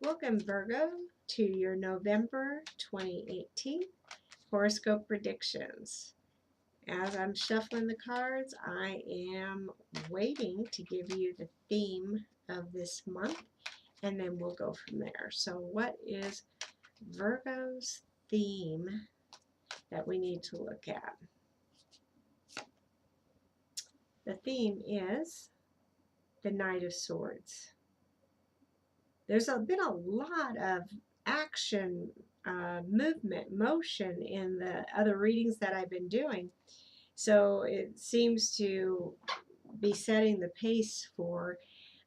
Welcome, Virgo, to your November 2018 horoscope predictions. As I'm shuffling the cards, I am waiting to give you the theme of this month, and then we'll go from there. So, what is Virgo's theme that we need to look at? The theme is the Knight of Swords. There's been a lot of action, movement, motion in the other readings that I've been doing. So it seems to be setting the pace for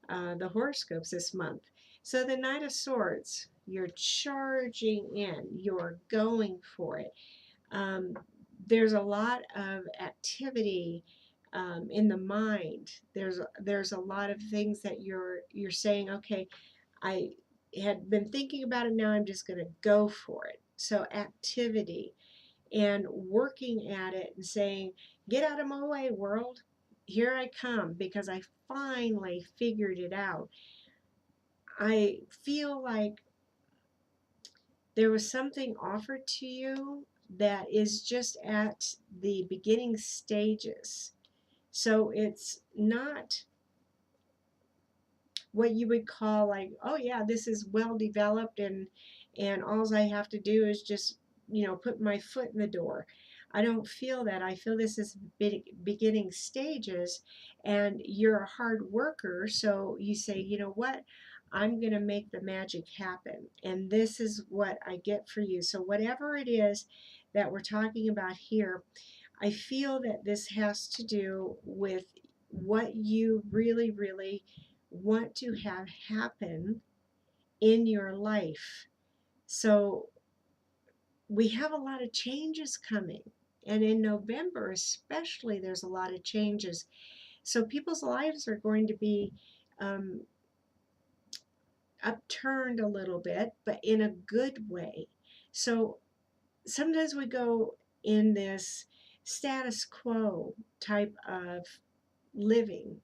the horoscopes this month. So the Knight of Swords, you're charging in, you're going for it. Um, there's a lot of activity in the mind. There's a lot of things that you're saying. Okay, I had been thinking about it. Now I'm just going to go for it. So activity and working at it and saying, get out of my way, world. Here I come because I finally figured it out. I feel like there was something offered to you that is just at the beginning stages. So it's not what you would call like, oh yeah, this is well developed and all I have to do is just, put my foot in the door. I don't feel that. I feel this is beginning stages, and you're a hard worker, so you say, you know what? I'm going to make the magic happen, and this is what I get for you. So whatever it is that we're talking about here, I feel that this has to do with what you really, really want to have happen in your life. So we have a lot of changes coming. And in November, especially, there's a lot of changes. So people's lives are going to be um, upturned a little bit, but in a good way. So sometimes we go in this status quo type of living,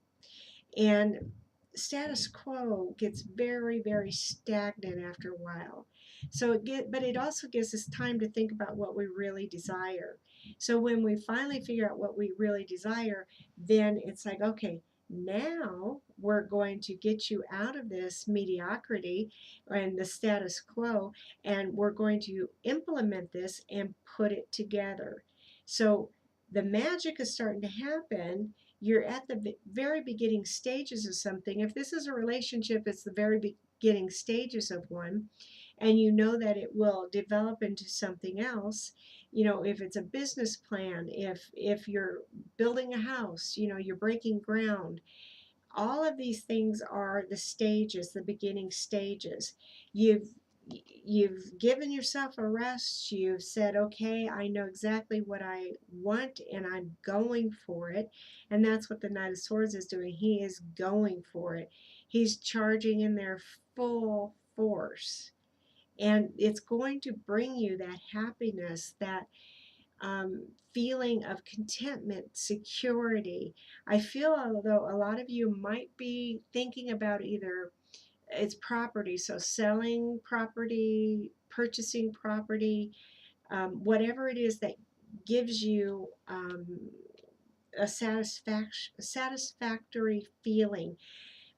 and status quo gets very, very stagnant after a while. But it also gives us time to think about what we really desire. So when we finally figure out what we really desire, then it's like, okay, now we're going to get you out of this mediocrity and the status quo, and we're going to implement this and put it together. So the magic is starting to happen. You're at the very beginning stages of something. If this is a relationship, it's the very beginning stages of one, and you know that it will develop into something else. If it's a business plan, if you're building a house, you're breaking ground. All of these things are the stages, the beginning stages. You've given yourself a rest. You've said, okay, I know exactly what I want and I'm going for it. And that's what the Knight of Swords is doing. He is going for it. He's charging in their full force. And it's going to bring you that happiness, that feeling of contentment, security. I feel, although a lot of you might be thinking about either it's property, so selling property, purchasing property, whatever it is that gives you a satisfactory feeling.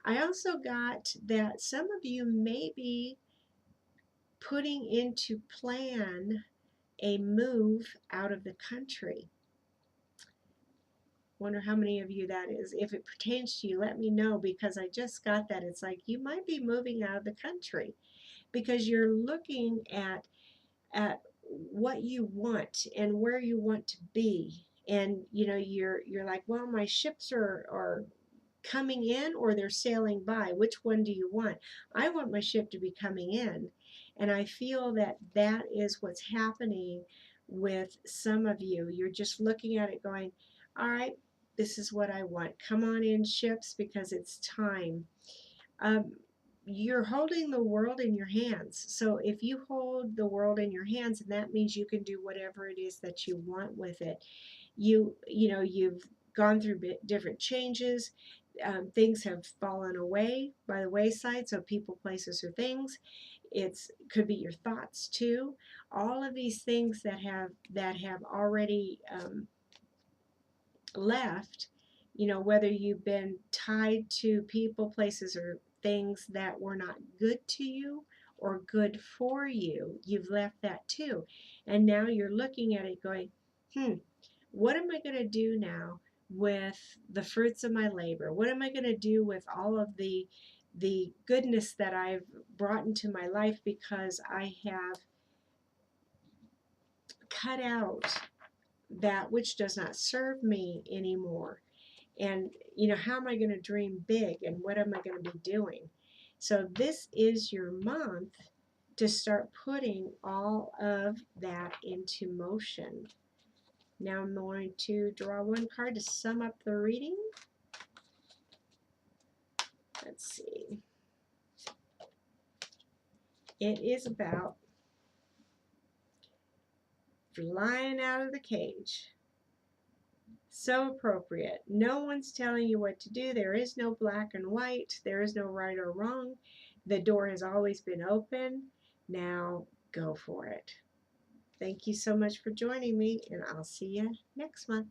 I also got that some of you may be putting into plan a move out of the country. Wonder how many of you that is. If it pertains to you, let me know, because I just got that. It's like you might be moving out of the country because you're looking at what you want and where you want to be. And you're like, well, my ships are coming in or they're sailing by. Which one do you want? I want my ship to be coming in. And I feel that that is what's happening with some of you. You're just looking at it going, all right, this is what I want. Come on in, ships, because it's time. Um, you're holding the world in your hands. So if you hold the world in your hands, and that means you can do whatever it is that you want with it. You've gone through different changes. things have fallen away by the wayside. So people, places, or things. It's could be your thoughts too. All of these things that have already left, whether you've been tied to people, places, or things that were not good to you or good for you, you've left that too. And now you're looking at it going, what am I going to do now with the fruits of my labor? What am I going to do with all of the goodness that I've brought into my life because I have cut out that which does not serve me anymore? And how am I going to dream big, and what am I going to be doing? So this is your month to start putting all of that into motion. Now I'm going to draw one card to sum up the reading. Let's see. It is about flying out of the cage. So appropriate. No one's telling you what to do. There is no black and white. There is no right or wrong. The door has always been open. Now go for it. Thank you so much for joining me, and I'll see you next month.